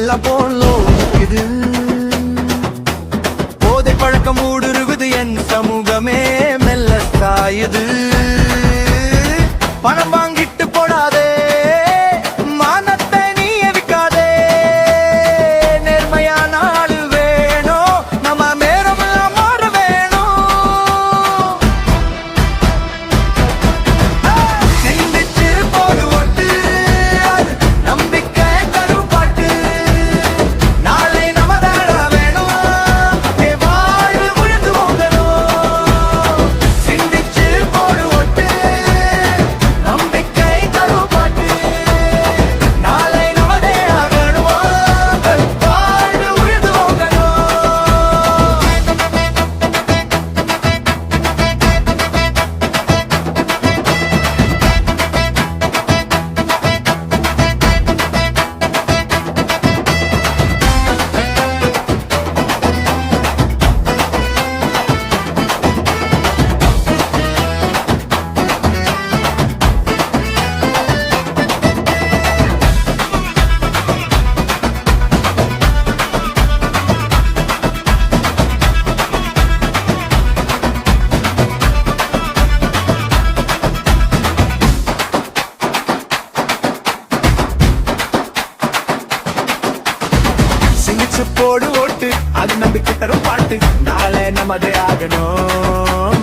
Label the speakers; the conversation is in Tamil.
Speaker 1: எல்லாம் போலோ இது போதை பழக்கம் ஊடுருவது என் சமூகமே மெல்ல சாயுது பணம் வாங்கிட்டு போடாதே மானத்தை நீ எவிக்காதே நேர்மையான ஆளு வேணும் நம்ம மேலும் மாற வேணும் சிந்திச்சு போடு ஓட்டு நம்பிக்கை தரும் பாட்டு நாளை நம்ம தாழ வேணும் வாழ்வு முழுந்து போகணும் சிந்திச்சு போடு ஓட்டு நம்பிக்கை தரும் பாட்டு நாளை நமதே ஆகணும் வாழ்வு முழுந்து போகணும் சிங்கிச்சு போடு ஓட்டு அது நம்பிக்கை தரும் பாட்டு நாளை நமதே ஆகணும்